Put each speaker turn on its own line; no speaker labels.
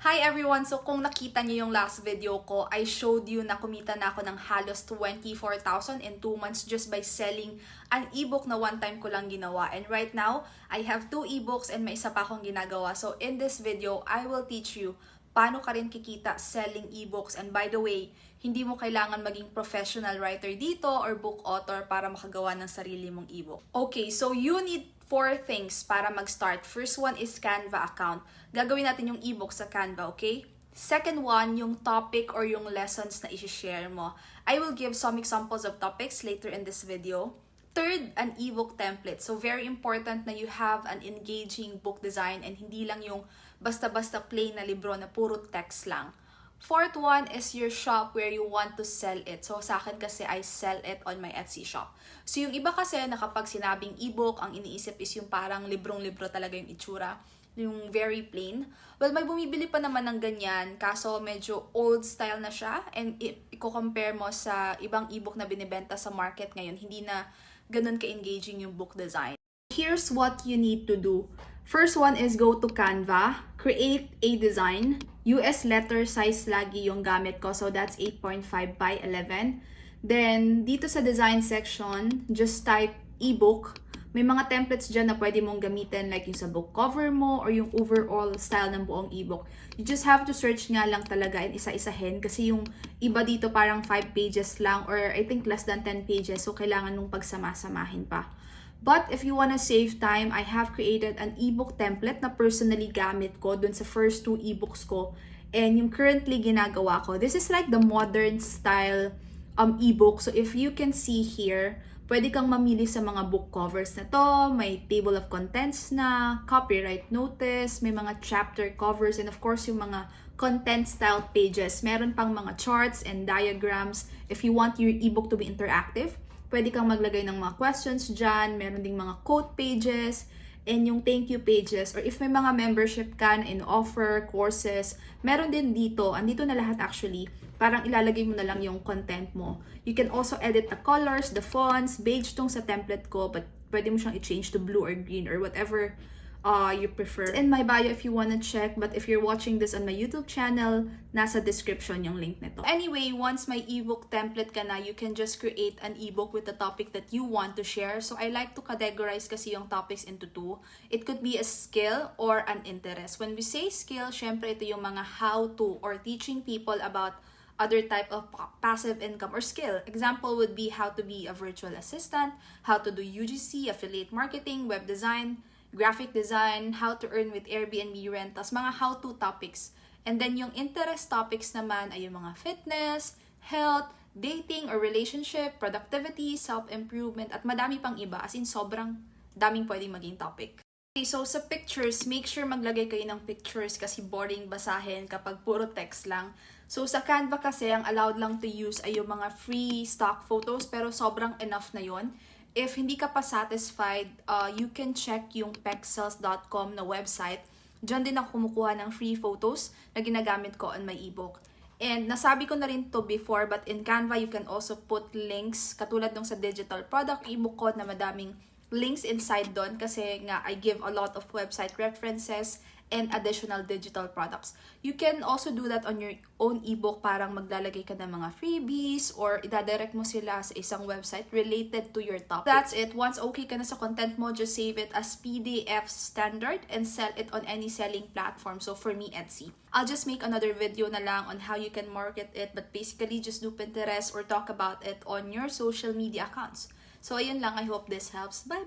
Hi everyone! So kung nakita niyo yung last video ko, I showed you na kumita na ako ng halos 24,000 in 2 months just by selling an ebook na one time ko lang ginawa. And right now, I have 2 ebooks and may isa pa akong ginagawa. So in this video, I will teach you paano ka rin kikita selling ebooks. And by the way, hindi mo kailangan maging professional writer dito or book author para makagawa ng sarili mong ebook. Okay, so you need 4 things para mag-start. First one is Canva account. Gagawin natin yung ebook sa Canva, okay? Second one, yung topic or yung lessons na i-share mo. I will give some examples of topics later in this video. Third, an ebook template. So very important na you have an engaging book design and hindi lang yung basta-basta plain na libro na puro text lang. Fourth one is your shop where you want to sell it. So sa akin kasi I sell it on my Etsy shop. So yung iba kasi na kapag sinabing ebook, ang iniisip is yung parang librong-libro talaga yung itsura. Yung very plain. Well, may bumibili pa naman ng ganyan, kaso medyo old style na siya. And i-compare mo sa ibang ebook na binibenta sa market ngayon, hindi na ganun ka-engaging yung book design. Here's what you need to do. First one is go to Canva, create a design. US letter size lagi yung gamit ko, so that's 8.5 by 11. Then, dito sa design section, just type ebook. May mga templates dyan na pwede mong gamitin like yung sa book cover mo or yung overall style ng buong ebook. You just have to search nga lang talaga and isa-isahin kasi yung iba dito parang 5 pages lang or I think less than 10 pages, so kailangan nung pagsama-samahin pa. But if you wanna save time, I have created an ebook template na personally gamit ko dun sa first 2 ebooks ko. And yung currently ginagawa ko, this is like the modern style ebook. So if you can see here, pwede kang mamili sa mga book covers na to. May table of contents na, copyright notice, may mga chapter covers, and of course yung mga content style pages. Meron pang mga charts and diagrams if you want your ebook to be interactive. Pwede kang maglagay ng mga questions dyan, meron ding mga quote pages, and yung thank you pages, or if may mga membership ka na in-offer, courses, meron din dito, andito na lahat actually, parang ilalagay mo na lang yung content mo. You can also edit the colors, the fonts, beige tong sa template ko, but pwede mo siyang i-change to blue or green or whatever you prefer. It's in my bio if you wanna check, but if you're watching this on my YouTube channel, nasa description yung link nito. Anyway, once my ebook template ka na, you can just create an ebook with the topic that you want to share. So I like to categorize kasi yung topics into 2. It could be a skill or an interest. When we say skill, syempre ito yung mga how-to or teaching people about other type of passive income or skill. Example would be how to be a virtual assistant, how to do UGC, affiliate marketing, web design, graphic design, how to earn with Airbnb rentals, mga how-to topics. And then yung interest topics naman ay yung mga fitness, health, dating or relationship, productivity, self-improvement, at madami pang iba. As in, sobrang daming pwedeng maging topic. Okay, so sa pictures, make sure maglagay kayo ng pictures kasi boring basahin kapag puro text lang. So sa Canva kasi, ang allowed lang to use ay yung mga free stock photos, pero sobrang enough na yon. If hindi ka pa satisfied, you can check yung pexels.com na website. Diyan din ako kumukuha ng free photos na ginagamit ko on my ebook. And nasabi ko na rin to before, but in Canva, you can also put links, katulad nung sa digital product ebook ko na madaming links inside doon kasi nga I give a lot of website references and additional digital products. You can also do that on your own ebook, parang maglalagay ka ng mga freebies or idadirect mo sila sa isang website related to your topic. That's it. Once okay ka na sa content mo, just save it as PDF standard and sell it on any selling platform. So for me, Etsy. I'll just make another video na lang on how you can market it, but basically just do Pinterest or talk about it on your social media accounts. So ayun lang, I hope this helps. Bye-bye!